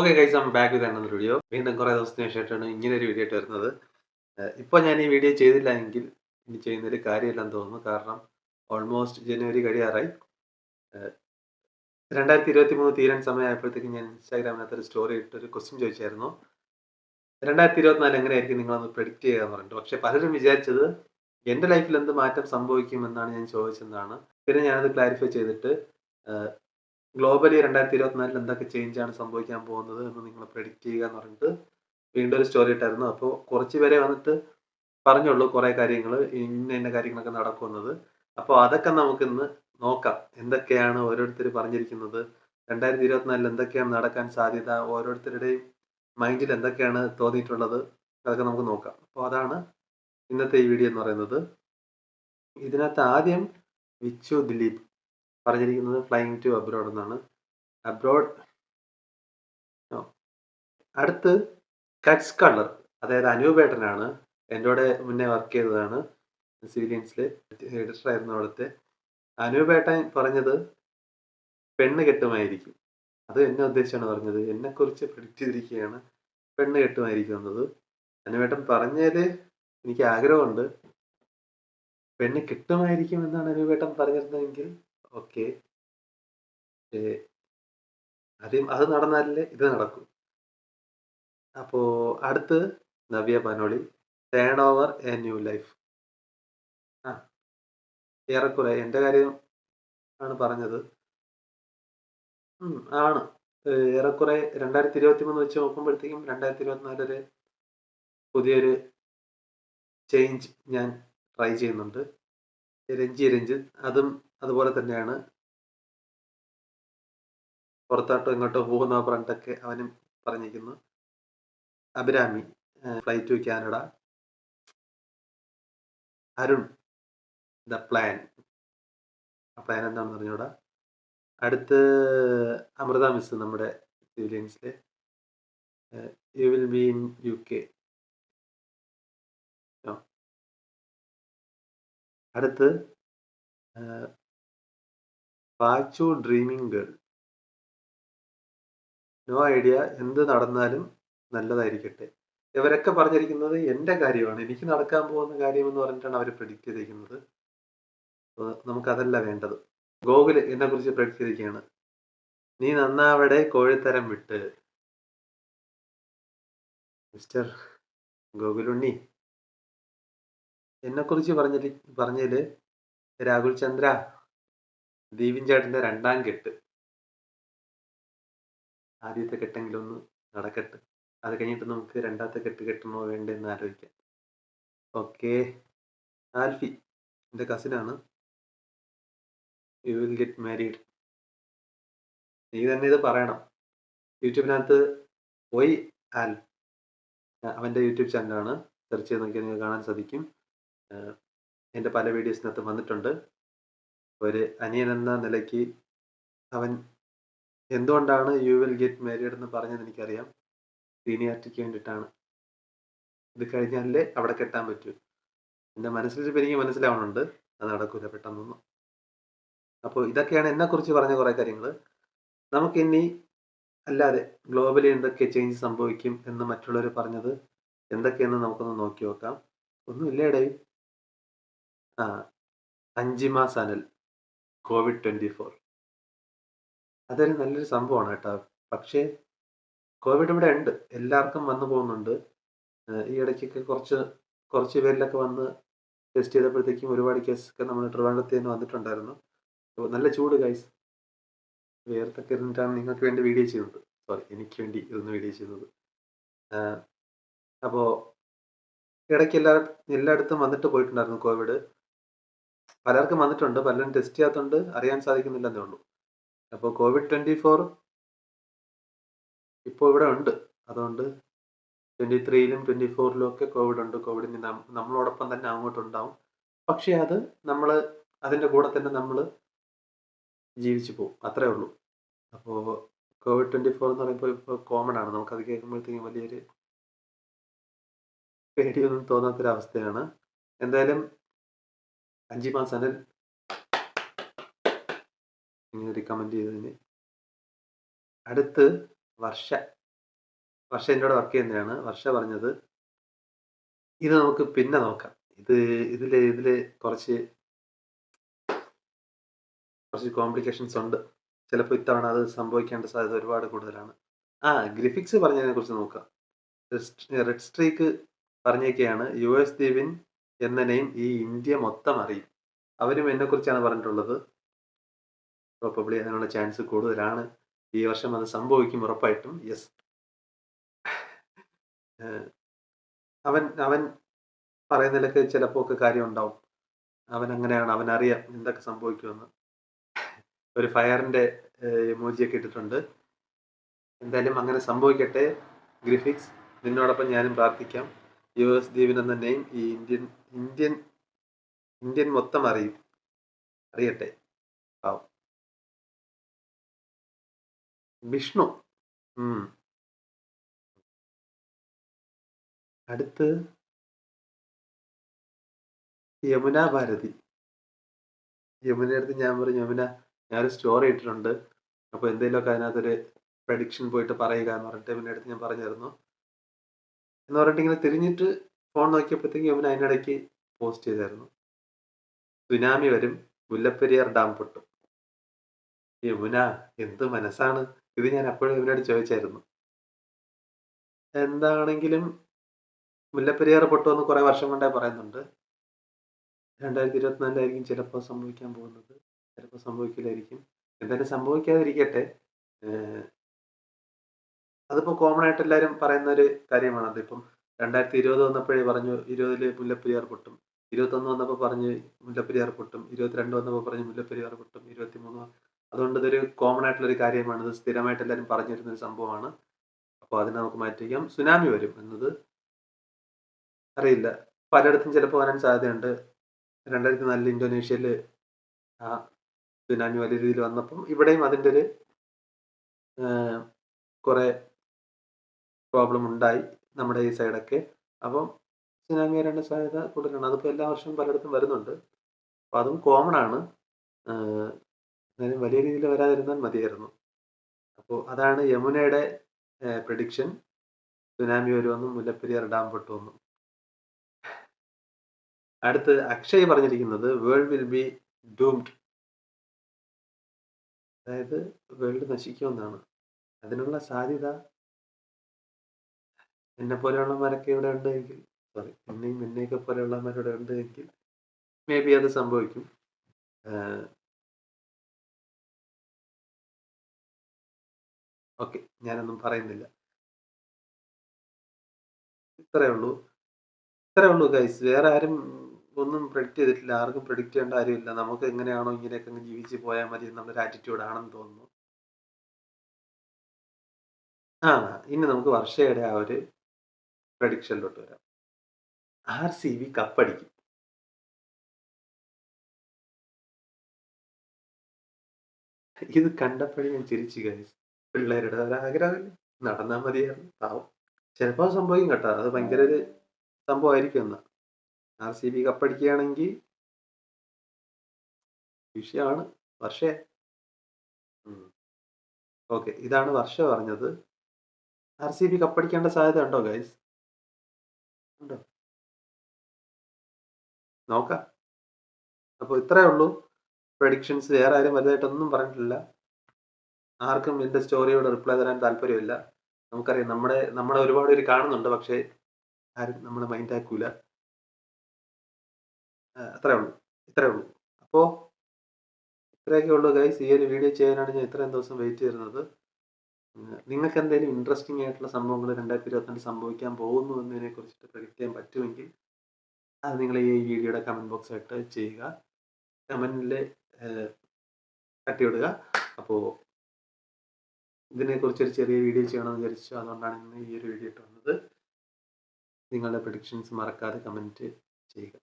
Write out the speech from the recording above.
Okay guys, I am back with another video. വീണ്ടും കുറേ ദിവസത്തിന് ശേഷമായിട്ടാണ് ഇങ്ങനെ ഒരു വീഡിയോ ആയിട്ട് വരുന്നത്. ഇപ്പോൾ ഞാൻ ഈ വീഡിയോ ചെയ്തില്ല എങ്കിൽ ഇനി ചെയ്യുന്നൊരു കാര്യമില്ലെന്ന് തോന്നുന്നു. കാരണം ഓൾമോസ്റ്റ് ജനുവരി കഴിയാറായി. 2023 തീരാൻ സമയമായപ്പോഴത്തേക്കും ഞാൻ ഇൻസ്റ്റാഗ്രാമിനകത്ത് ഒരു സ്റ്റോറി ഇട്ടൊരു ക്വസ്റ്റ്യൻ ചോദിച്ചായിരുന്നു. 2024 എങ്ങനെയായിരിക്കും നിങ്ങളൊന്ന് പ്രെഡിക്റ്റ് ചെയ്യുക എന്ന് പറഞ്ഞിട്ട്. പക്ഷേ പലരും വിചാരിച്ചത് എൻ്റെ ലൈഫിൽ എന്ത് മാറ്റം സംഭവിക്കുമെന്നാണ് ഞാൻ ചോദിച്ചതെന്നാണ്. പിന്നെ ഞാനത് ക്ലാരിഫൈ ചെയ്തിട്ട് ഗ്ലോബലി 2024 എന്തൊക്കെ ചേഞ്ചാണ് സംഭവിക്കാൻ പോകുന്നത് എന്ന് നിങ്ങൾ പ്രെഡിക്റ്റ് ചെയ്യുക എന്ന് പറഞ്ഞിട്ട് വീണ്ടും ഒരു സ്റ്റോറി ഇട്ടായിരുന്നു. അപ്പോൾ കുറച്ച് പേരെ വന്നിട്ട് പറഞ്ഞുള്ളൂ കുറേ കാര്യങ്ങൾ, ഇന്ന കാര്യങ്ങളൊക്കെ നടക്കുന്നത്. അപ്പോൾ അതൊക്കെ നമുക്കിന്ന് നോക്കാം. എന്തൊക്കെയാണ് ഓരോരുത്തർ പറഞ്ഞിരിക്കുന്നത്, 2024 എന്തൊക്കെയാണ് നടക്കാൻ സാധ്യത, ഓരോരുത്തരുടെയും മൈൻഡിൽ എന്തൊക്കെയാണ് തോന്നിയിട്ടുള്ളത്, അതൊക്കെ നമുക്ക് നോക്കാം. അപ്പോൾ അതാണ് ഇന്നത്തെ ഈ വീഡിയോ എന്ന് പറയുന്നത്. ഇതിനകത്ത് ആദ്യം വിച്ചു ദിലീപ് പറഞ്ഞിരിക്കുന്നത് ഫ്ലൈയിങ് ടു അബ്രോഡ് എന്നാണ്. അബ്രോഡ്. അടുത്ത് കട്സ് കളർ, അതായത് അനൂപേട്ടനാണ്. എൻ്റെ കൂടെ മുന്നേ വർക്ക് ചെയ്തതാണ് സിവിലിയൻസിൽ, എഡിറ്റർ ആയിരുന്നു അവിടുത്തെ. അനൂപേട്ടൻ പറഞ്ഞത് പെണ്ണ് കെട്ടുമായിരിക്കും. അത് എന്നെ ഉദ്ദേശിച്ചാണ് പറഞ്ഞത്. എന്നെക്കുറിച്ച് പ്രെഡിക്റ്റ് ചെയ്തിരിക്കുകയാണ് പെണ്ണ് കെട്ടുമായിരിക്കും എന്നത്. അനൂപേട്ടൻ പറഞ്ഞതിൽ എനിക്ക് ആഗ്രഹമുണ്ട്. പെണ്ണ് കിട്ടുമായിരിക്കും എന്നാണ് അനൂപേട്ടൻ പറഞ്ഞിരുന്നതെങ്കിൽ ഓക്കെ, അത് നടന്നാലേ ഇത് നടക്കും. അപ്പോൾ അടുത്ത് Navya Panoli, turn over A new life. ഏറെക്കുറെ എൻ്റെ കാര്യം ആണ് പറഞ്ഞത്. ആണ്. ഏറെക്കുറെ 2023 വെച്ച് നോക്കുമ്പോഴത്തേക്കും 2024 ഒരു പുതിയൊരു ചേഞ്ച് ഞാൻ ട്രൈ ചെയ്യുന്നുണ്ട്. രഞ്ജിത്ത് അതും അതുപോലെ തന്നെയാണ്. പുറത്തോട്ടോ ഇങ്ങോട്ടോ പോകുന്ന പറഞ്ഞിട്ടൊക്കെ അവനും പറഞ്ഞിരിക്കുന്നു. Abhirami, fly to Canada. Arun, the plan. ആ പ്ലാൻ എന്താണെന്ന് പറഞ്ഞൂടാ. അടുത്ത് അമൃത മിസ്, നമ്മുടെ സിവിലിയൻസിലെ, you will be in UK. അടുത്ത് Pachu dreaming girl. No idea, എന്ത് നടന്നാലും നല്ലതായിരിക്കട്ടെ. ഇവരൊക്കെ പറഞ്ഞിരിക്കുന്നത് എൻ്റെ കാര്യമാണ്, എനിക്ക് നടക്കാൻ പോകുന്ന കാര്യമെന്ന് പറഞ്ഞിട്ടാണ് അവർ പ്രെഡിക്റ്റ് ചെയ്തിരിക്കുന്നത്. നമുക്കതല്ല വേണ്ടത്. ഗോകുൽ എന്നെ കുറിച്ച് പ്രെഡിക്റ്റ് ചെയ്തിരിക്കുകയാണ്. നീ നന്നാവിടെ കോഴിത്തരം വിട്ട്. മിസ്റ്റർ ഗോകുലുണ്ണി, എന്നെക്കുറിച്ച് പറഞ്ഞതിൽ രാഹുൽ ചന്ദ്ര, ദീപിൻ ചേട്ടൻ്റെ 2ാം കെട്ട്. ആദ്യത്തെ കെട്ടെങ്കിലും ഒന്ന് നടക്കട്ടെ. അത് കഴിഞ്ഞിട്ട് നമുക്ക് 2ാമത്തെ കെട്ട് കെട്ടണോ വേണ്ടെന്ന് ആലോചിക്കാം. ഓക്കെ. ആൽഫി, എൻ്റെ കസിനാണ്. You will get married. നീ തന്നെ ഇത് പറയണം. യൂട്യൂബിനകത്ത് പോയി അവൻ്റെ യൂട്യൂബ് ചാനലാണ്, സെർച്ച് ചെയ്ത് നോക്കിയാൽ നിങ്ങൾക്ക് കാണാൻ സാധിക്കും. എൻ്റെ പല വീഡിയോസിനകത്ത് വന്നിട്ടുണ്ട്. ഒരു അനിയൻ എന്ന നിലയ്ക്ക് അവൻ എന്തുകൊണ്ടാണ് യു വിൽ ഗെറ്റ് മാരീഡ് എന്ന് പറഞ്ഞത് എനിക്കറിയാം. സീനിയാരിറ്റിക്ക് വേണ്ടിയിട്ടാണ്. ഇത് കഴിഞ്ഞാലേ അവിടെ കെട്ടാൻ പറ്റൂ. എൻ്റെ മനസ്സിൽ എനിക്ക് മനസ്സിലാവുന്നുണ്ട്, അത് നടക്കൂല പെട്ടെന്നൊന്നും. അപ്പോൾ ഇതൊക്കെയാണ് എന്നെക്കുറിച്ച് പറഞ്ഞ കുറേ കാര്യങ്ങൾ. നമുക്കിനി അല്ലാതെ ഗ്ലോബലി എന്തൊക്കെ ചേഞ്ച് സംഭവിക്കും എന്ന് മറ്റുള്ളവർ പറഞ്ഞത് എന്തൊക്കെയെന്ന് നമുക്കൊന്ന് നോക്കി നോക്കാം. ഒന്നുമില്ലേടേ. അഞ്ചിമ സനൽ, COVID-24. അതൊരു നല്ലൊരു സംഭവമാണ് കേട്ടോ. പക്ഷേ കോവിഡ് ഇവിടെ ഉണ്ട്, എല്ലാവർക്കും വന്നു പോകുന്നുണ്ട്. ഈ ഇടയ്ക്കൊക്കെ കുറച്ച് പേരിലൊക്കെ വന്ന് ടെസ്റ്റ് ചെയ്തപ്പോഴത്തേക്കും ഒരുപാട് കേസൊക്കെ നമ്മൾ ട്രിവാൻഡ്രത്ത് നിന്ന് വന്നിട്ടുണ്ടായിരുന്നു. നല്ല ചൂട് ഗൈസ്, വേർത്തൊക്കെ ഇരുന്നിട്ടാണ് നിങ്ങൾക്ക് വേണ്ടി വീഡിയോ ചെയ്യുന്നത്. സോറി, എനിക്ക് വേണ്ടി ഇതൊന്ന് വീഡിയോ ചെയ്യുന്നത്. അപ്പോൾ ഇടയ്ക്ക് എല്ലായിടത്തും വന്നിട്ട് പോയിട്ടുണ്ടായിരുന്നു കോവിഡ്. പലർക്കും വന്നിട്ടുണ്ട്, പലരും ടെസ്റ്റ് ചെയ്യാത്തതുകൊണ്ട് അറിയാൻ സാധിക്കുന്നില്ലെന്നേ ഉള്ളൂ. അപ്പോൾ COVID-24 ഇപ്പോൾ ഇവിടെ ഉണ്ട്. അതുകൊണ്ട് 23-ലും 24-ലും ഒക്കെ കോവിഡ് ഉണ്ട്. കോവിഡിന് നമ്മളോടൊപ്പം തന്നെ അങ്ങോട്ടുണ്ടാവും. പക്ഷേ അത് നമ്മൾ അതിൻ്റെ കൂടെ തന്നെ നമ്മൾ ജീവിച്ചു പോകും, അത്രേ ഉള്ളൂ. അപ്പോൾ COVID-24 എന്ന് പറയുമ്പോൾ ഇപ്പോൾ കോമൺ ആണ്. നമുക്കത് കേൾക്കുമ്പോഴത്തേക്കും വലിയൊരു പേടിയൊന്നും തോന്നാത്തൊരവസ്ഥയാണ്. എന്തായാലും അഞ്ചിമ സനൽ ഇങ്ങനെ റിക്കമെൻഡ് ചെയ്തതിന്. അടുത്ത് വർഷ, വർഷ എന്നോട് വർക്ക് ചെയ്യുന്നതാണ്. വർഷ പറഞ്ഞത്, ഇത് നമുക്ക് പിന്നെ നോക്കാം. ഇതില് കുറച്ച് കോംപ്ലിക്കേഷൻസ് ഉണ്ട്. ചിലപ്പോൾ ഇത്തവണ അത് സംഭവിക്കേണ്ട സാധ്യത ഒരുപാട് കൂടുതലാണ്. ഗ്രിഫിക്സ് പറഞ്ഞതിനെ കുറിച്ച് നോക്കാം. റെഡ് സ്ട്രീക്ക് പറഞ്ഞേക്കുകയാണ്, യുഎസ് ദ്വീപിൻ എന്ന നെയിം ഈ ഇന്ത്യ മൊത്തം അറിയും. അവരും എന്നെക്കുറിച്ചാണ് പറഞ്ഞിട്ടുള്ളത്. പ്രോബബ്ലി അതിനുള്ള ചാൻസ് കൂടുതലാണ്. ഈ വർഷം അത് സംഭവിക്കും ഉറപ്പായിട്ടും. യെസ്. അവൻ പറയുന്നതിലൊക്കെ ചിലപ്പോൾ ഒക്കെ കാര്യം ഉണ്ടാവും. അവൻ അങ്ങനെയാണ്. അവനറിയാം എന്തൊക്കെ സംഭവിക്കുമെന്ന്. ഒരു ഫയറിന്റെ എമോജിയൊക്കെ ഇട്ടിട്ടുണ്ട്. എന്തായാലും അങ്ങനെ സംഭവിക്കട്ടെ. ഗ്രിഫിക്സ്, നിന്നോടൊപ്പം ഞാനും പ്രാർത്ഥിക്കാം. യുഎസ് ദ്വീപിൻ എന്ന നെയിം ഈ ഇന്ത്യൻ മൊത്തം അറിയട്ടെ. പാവം. വിഷ്ണു. അടുത്ത് യമുന ഭാരതി. യമുന അടുത്ത് ഞാൻ പറഞ്ഞു, യമുന ഞാനൊരു സ്റ്റോറി ഇട്ടിട്ടുണ്ട്, അപ്പോൾ എന്തെങ്കിലുമൊക്കെ അതിനകത്തൊരു പ്രഡിക്ഷൻ പോയിട്ട് പറയുക എന്ന് പറഞ്ഞിട്ട് യമുന അടുത്ത് ഞാൻ പറഞ്ഞിരുന്നു. എന്ന് പറഞ്ഞിട്ട് ഇങ്ങനെ തിരിഞ്ഞിട്ട് ഫോൺ നോക്കിയപ്പോഴത്തേക്ക് യമുന അതിനിടയ്ക്ക് പോസ്റ്റ് ചെയ്തായിരുന്നു, സുനാമി വരും, മുല്ലപ്പെരിയാർ ഡാം പൊട്ടും. യമുന എന്ത് മനസ്സാണ് ഇത്! ഞാൻ അപ്പോഴും യമുനയോട് ചോദിച്ചായിരുന്നു. എന്താണെങ്കിലും മുല്ലപ്പെരിയാർ പൊട്ടുമെന്ന് കുറെ വർഷം കൊണ്ടേ പറയുന്നുണ്ട്. 2024 ചിലപ്പോൾ സംഭവിക്കാൻ പോകുന്നത്. ചിലപ്പോൾ സംഭവിക്കില്ലായിരിക്കും. എന്തായാലും സംഭവിക്കാതിരിക്കട്ടെ. അതിപ്പോൾ കോമൺ ആയിട്ട് എല്ലാവരും പറയുന്ന ഒരു കാര്യമാണ്. അതിപ്പം 2020 വന്നപ്പോഴേ പറഞ്ഞു 20 മുല്ലപ്പെരിയാർ പൊട്ടും, 21 വന്നപ്പോൾ പറഞ്ഞ് മുല്ലപ്പെരിയാർ പൊട്ടും, 22 വന്നപ്പോൾ പറഞ്ഞ് മുല്ലപ്പെരിയാർ പൊട്ടും, 23. അതുകൊണ്ട് ഇതൊരു കോമൺ ആയിട്ടുള്ളൊരു കാര്യമാണ്. ഇത് സ്ഥിരമായിട്ട് എല്ലാവരും പറഞ്ഞു വരുന്ന ഒരു സംഭവമാണ്. അപ്പോൾ അതിനെ നമുക്ക് മാറ്റി വയ്ക്കാം. സുനാമി വരും എന്നത് അറിയില്ല. പലയിടത്തും ചിലപ്പോൾ വരാൻ സാധ്യതയുണ്ട്. 2004 ഇന്തോനേഷ്യയിൽ സുനാമി വലിയ രീതിയിൽ വന്നപ്പം ഇവിടെയും അതിൻ്റെ ഒരു കുറേ പ്രോബ്ലം ഉണ്ടായി നമ്മുടെ ഈ സൈഡൊക്കെ. അപ്പം സുനാമി വരേണ്ട സാധ്യത കൂടുതലാണ്. അതിപ്പോൾ എല്ലാ വർഷവും പലയിടത്തും വരുന്നുണ്ട്. അപ്പോൾ അതും കോമൺ ആണ്. എന്നാലും വലിയ രീതിയിൽ വരാതിരുന്നാൽ മതിയായിരുന്നു. അപ്പോൾ അതാണ് യമുനയുടെ പ്രഡിക്ഷൻ. സുനാമി വരുമെന്നും മുല്ലപ്പെരിയാർ ഡാം പൊട്ടുമെന്നും. അടുത്ത് അക്ഷയ് പറഞ്ഞിരിക്കുന്നത്, വേൾഡ് വിൽ ബി ഡൂംഡ്. അതായത് വേൾഡ് നശിക്കുമെന്നാണ്. അതിനുള്ള സാധ്യത എന്നെ പോലെയുള്ളവരൊക്കെ ഇവിടെ ഉണ്ടെങ്കിൽ, എന്നെയൊക്കെ പോലെയുള്ളവരുടെ ഉണ്ടെങ്കിൽ മേ ബി അത് സംഭവിക്കും. ഓക്കെ, ഞാനൊന്നും പറയുന്നില്ല. ഇത്രയേ ഉള്ളൂ ഗൈസ്. വേറെ ആരും ഒന്നും പ്രെഡിക്റ്റ് ചെയ്തിട്ടില്ല. ആർക്കും പ്രെഡിക്റ്റ് ചെയ്യേണ്ട കാര്യമില്ല. നമുക്ക് എങ്ങനെയാണോ ഇങ്ങനെയൊക്കെ അങ്ങ് ജീവിച്ച് പോയാൽ മതി എന്നുള്ളൊരു ആറ്റിറ്റ്യൂഡ് ആണെന്ന് തോന്നുന്നു. ഇനി നമുക്ക് വർഷയുടെ ആ ഒരു പ്രഡിക്ഷനിലോട്ട് വരാം. RCB കപ്പടിക്കും. ഇത് കണ്ടപ്പോഴേ ഞാൻ ചിരിച്ചു ഗൈസ്. പിള്ളേരുടെ ഒരാഗ്രഹമല്ലേ, നടന്നാൽ മതിയായിരുന്നു. പാവം. ചിലപ്പോൾ സംഭവിക്കും കേട്ടോ. അത് ഭയങ്കര ഒരു സംഭവമായിരിക്കും. എന്നാ RCB കപ്പടിക്കുകയാണെങ്കിൽ വിഷയമാണ്. വർഷേ ഓക്കെ, ഇതാണ് വർഷ പറഞ്ഞത്. RCB കപ്പടിക്കേണ്ട സാധ്യത ഉണ്ടോ ഗൈസ്? ഉണ്ടോ? നോക്കാം. അപ്പോൾ ഇത്രയേ ഉള്ളൂ പ്രഡിക്ഷൻസ്. വേറെ ആരും വലുതായിട്ടൊന്നും പറഞ്ഞിട്ടില്ല. ആർക്കും എൻ്റെ സ്റ്റോറിയോട് റിപ്ലൈ തരാൻ താല്പര്യമില്ല. നമുക്കറിയാം നമ്മളെ ഒരുപാട് പേര് കാണുന്നുണ്ട്, പക്ഷേ ആരും നമ്മളെ മൈൻഡ് ആക്കൂല. ഇത്രയേ ഉള്ളൂ. അപ്പോൾ ഇത്രയൊക്കെ ഉള്ളൂ ഗൈസ്. ഈ ഒരു വീഡിയോ ചെയ്യാനാണ് ഞാൻ ഇത്രയും ദിവസം വെയിറ്റ് ചെയ്യുന്നത്. നിങ്ങൾക്ക് എന്തെങ്കിലും ഇൻട്രസ്റ്റിംഗ് ആയിട്ടുള്ള സംഭവങ്ങൾ 2022 സംഭവിക്കാൻ പോകുന്നു എന്നതിനെ കുറിച്ചിട്ട് പ്രെഡിക്റ്റ് ചെയ്യാൻ പറ്റുമെങ്കിൽ അത് നിങ്ങൾ ഈ വീഡിയോയുടെ കമൻറ്റ് ബോക്സായിട്ട് ചെയ്യുക. കമൻറ്റിൽ തട്ടിവിടുക. അപ്പോൾ ഇതിനെക്കുറിച്ചൊരു ചെറിയ വീഡിയോ ചെയ്യണമെന്ന് വിചാരിച്ചു. അതുകൊണ്ടാണ് ഇന്ന് ഈ ഒരു വീഡിയോ ഇട്ട് വന്നത്. നിങ്ങളുടെ പ്രഡിക്ഷൻസ് മറക്കാതെ കമൻറ്റ് ചെയ്യുക.